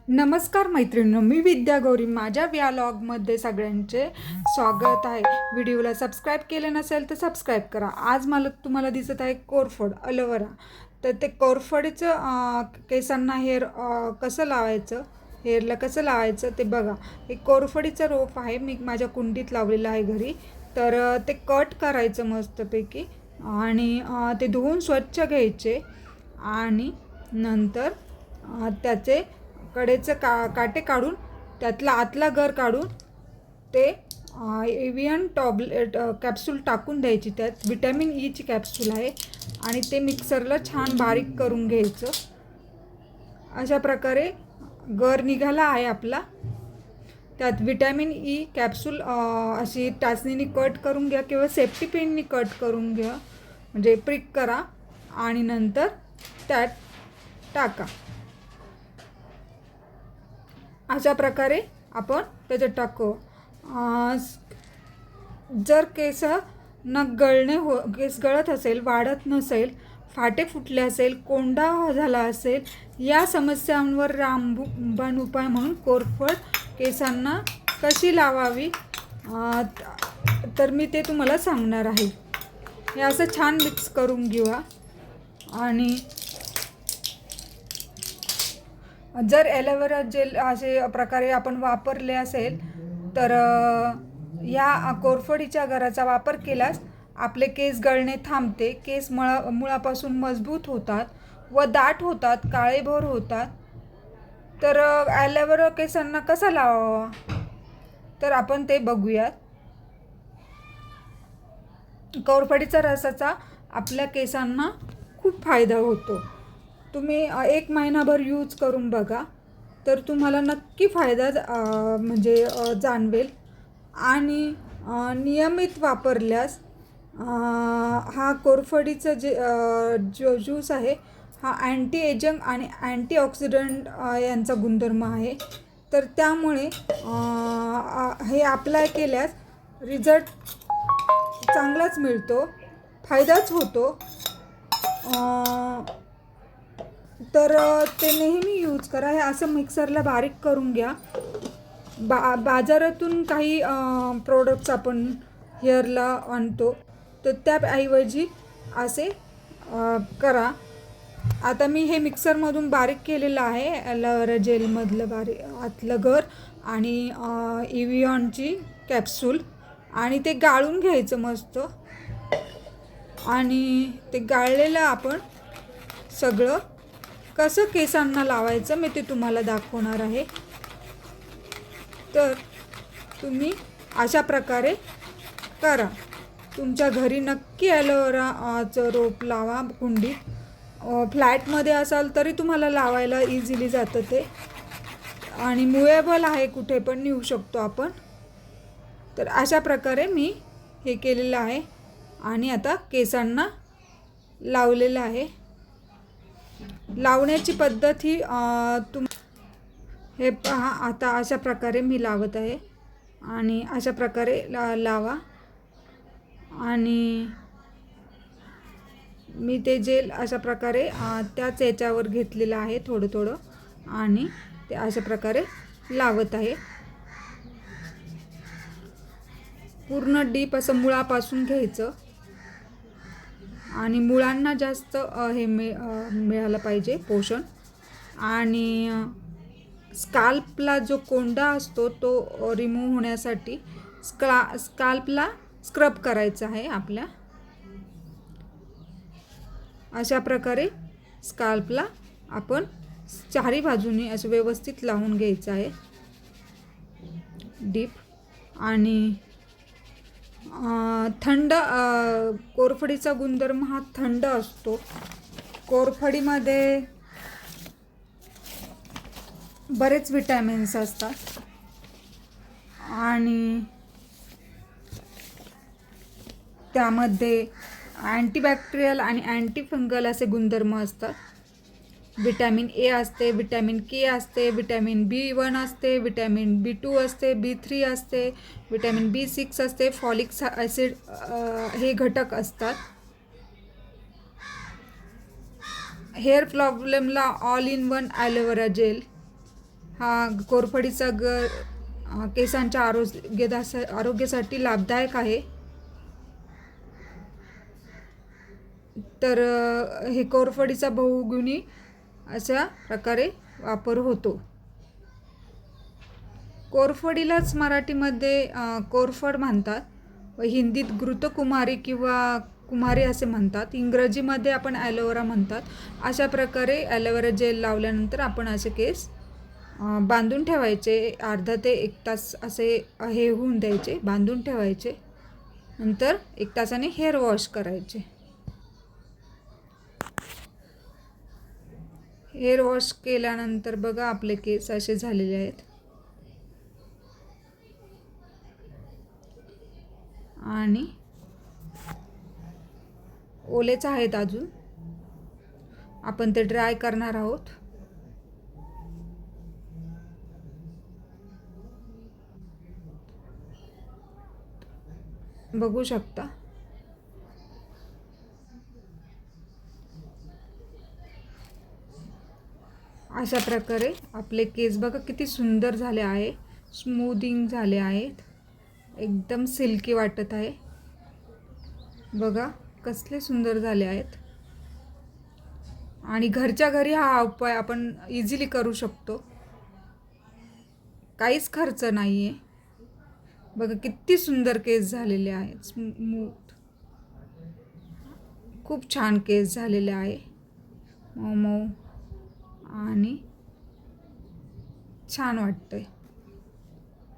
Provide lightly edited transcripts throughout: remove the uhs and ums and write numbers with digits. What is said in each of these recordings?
नमस्कार मैत्रिणींनो, मी विद्या गौरी. माझ्या व्लॉगमध्ये सगळ्यांचे स्वागत आहे. व्हिडिओला सबस्क्राईब केलं नसेल तर सबस्क्राईब करा. आज मला तुम्हाला दिसत आहे कोरफड अलोवेरा. तर ते कोरफडीचं केसांना कसं लावायचं, हेअरला कसं लावायचं ते बघा. हे कोरफडीचं रोप आहे, मी माझ्या कुंडीत लावलेलं आहे घरी. तर ते कट करायचं मस्तपैकी आणि ते धुवून स्वच्छ घ्यायचे आणि नंतर त्याचे कडेचं काटे काढून त्यातला आतला गर काढून ते एव्हियन टॉबलेट कॅप्सूल टाकून द्यायची. त्यात विटॅमिन ईची कॅप्सूल आहे आणि ते मिक्सरला छान बारीक करून घ्यायचं. अशा प्रकारे गर निघाला आहे आपला. त्यात विटॅमिन ई कॅप्सूल अशी टाचणीने कट करून घ्या किंवा सेफ्टी पिननी कट करून घ्या, म्हणजे प्रिक करा आणि नंतर त्यात टाका. अशा प्रकारे आपण त्याच्यात टाकू. जर केस केस गळत असेल, वाढत नसेल, फाटे फुटले असेल, कोंडा झाला असेल, या समस्यांवर रामबाण उपाय म्हणून कोरफड केसांना कशी लावावी तर मी ते तुम्हाला सांगणार आहे. हे असं छान मिक्स करून घेऊया. आणि जर ॲलोवेरा जेल असे प्रकारे आपण वापरले असेल तर या कोरफडीच्या गराचा वापर केल्यास आपले केस गळणे थांबते. केस मुळापासून मजबूत होतात व दाट होतात, काळेभोर होतात. तर ॲलोवेरा केसांना कसा लावावा तर आपण ते बघूयात. कोरफडीच्या रसाचा आपल्या केसांना खूप फायदा होतो. तुम्ही 1 महिनाभर यूज करून बघा, तर तुम्हाला नक्की फायदा जाणवेल. आणि नियमित वापरल्यास हा कोरफडीचा जो ज्यूस आहे हा अँटी एजिंग आणि अँटीऑक्सिडंट यांचा गुणधर्म आहे. तर त्यामुळे हे अप्लाय केल्यास रिझल्ट चांगलाच मिळतो, फायदाच होतो. तर ते नेहमी यूज करा. हे असं मिक्सरला बारीक करून घ्या. बाजारातून काही प्रोडक्ट्स आपण हेअरला आणतो, तर त्याऐवजी असे करा. आता मी हे मिक्सरमधून बारीक केलेलं आहे ॲलोवेरा जेलमधलं आतलं गर आणि एव्हियनची कॅप्सूल, आणि ते गाळून घ्यायचं मस्त. आणि ते गाळलेलं आपण सगळं कसं केसांना लावायचं मी ते तुम्हाला दाखवणार आहे. तर तुम्ही अशा प्रकारे करा. तुमच्या घरी नक्की ॲलोवेराचं रोप लावा कुंडीत. फ्लॅटमध्ये असाल तरी तुम्हाला लावायला इझिली जातं ते, आणि मुवेबल आहे, कुठे पण नेऊ शकतो आपण. तर अशा प्रकारे मी हे केलेलं आहे आणि आता केसांना लावलेलं आहे. लावण्याची पद्धत ही हे पहा. आता अशा प्रकारे मी लावत आहे आणि अशा प्रकारे लावा. आणि मी ते जेल अशा प्रकारे त्याच याच्यावर घेतलेलं आहे थोडं थोडं आणि ते अशा प्रकारे लावत आहे. पूर्ण डीप असं मुळापासून घ्यायचं आणि मुळांना जास्त हे मिळालं पाहिजे पोषण. आणि स्काल्पला जो कोंडा असतो तो रिमूव्ह होण्यासाठी स्काल्पला स्क्रब करायचं आहे आपल्या. अशा प्रकारे स्काल्पला आपण चारी बाजूने असं व्यवस्थित लावून घ्यायचं आहे डीप. आणि थंड कोरफडीचा गुणधर्म हा थंड असतो. कोरफडीमध्ये बरेच विटॅमिन्स असतात आणि त्यामध्ये अँटीबॅक्टेरियल आणि अँटीफंगल असे गुणधर्म असतात. विटॅमिन ए असते, विटॅमिन के असते, विटॅमिन B1 असते, विटॅमिन B2 असते, B3 असते, विटॅमिन B6 असते, फॉलिक ॲसिड हे घटक असतात. हेअर प्रॉब्लेमला all in one aloe vera gel हा कोरफडीचा केसांच्या आरोग्यासाठी लाभदायक आहे. तर हे कोरफडीचा बहुगुणी अशा प्रकारे वापर होतो. कोरफडीलाच मराठीमध्ये कोरफड म्हणतात व हिंदीत घृतकुमारी किंवा कुमारी असे म्हणतात. इंग्रजीमध्ये आपण ॲलोवेरा म्हणतात. अशा प्रकारे ॲलोवेरा जेल लावल्यानंतर आपण असे केस बांधून ठेवायचे. अर्धा ते 1 तास असे हे होऊन द्यायचे, बांधून ठेवायचे. नंतर 1 तासाने हेअर वॉश करायचे. हेअर वॉश केल्यानंतर बघा आपले केस असे झालेले आहेत. आणि ओलेच आहेत अजून. आपण ते ड्राय करणार आहोत. बघू शकता. अशा प्रकारे आपले केस बघा किती सुंदर झाले आहे. स्मूथिंग झाले आहेत. एकदम सिल्की वाटत आहे. बघा कसले सुंदर झाले आहेत. आणि घरच्या घरी हा उपाय आपण इझिली करू शकतो. काहीच खर्च नाही आहे. बघा किती सुंदर केस झालेले आहेत. स्मूथ, खूप छान केस झालेले आहे. मऊ मऊ आणि छान वाटतंय.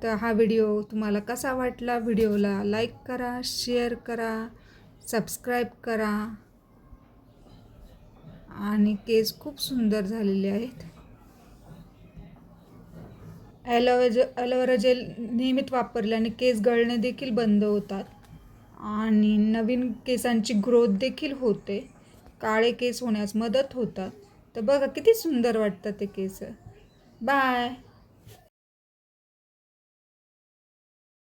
तर हा व्हिडिओ तुम्हाला कसा वाटला? व्हिडिओला लाईक करा, शेअर करा, सबस्क्राईब करा. आणि केस खूप सुंदर झालेले आहेत. ॲलोवेरा जेल नियमित वापरल्याने केस गळणे देखील बंद होतात आणि नवीन केसांची ग्रोथ देखील होते. काळे केस होण्यास मदत होतात. तर बघा किती सुंदर वाटतात ते केस. बाय.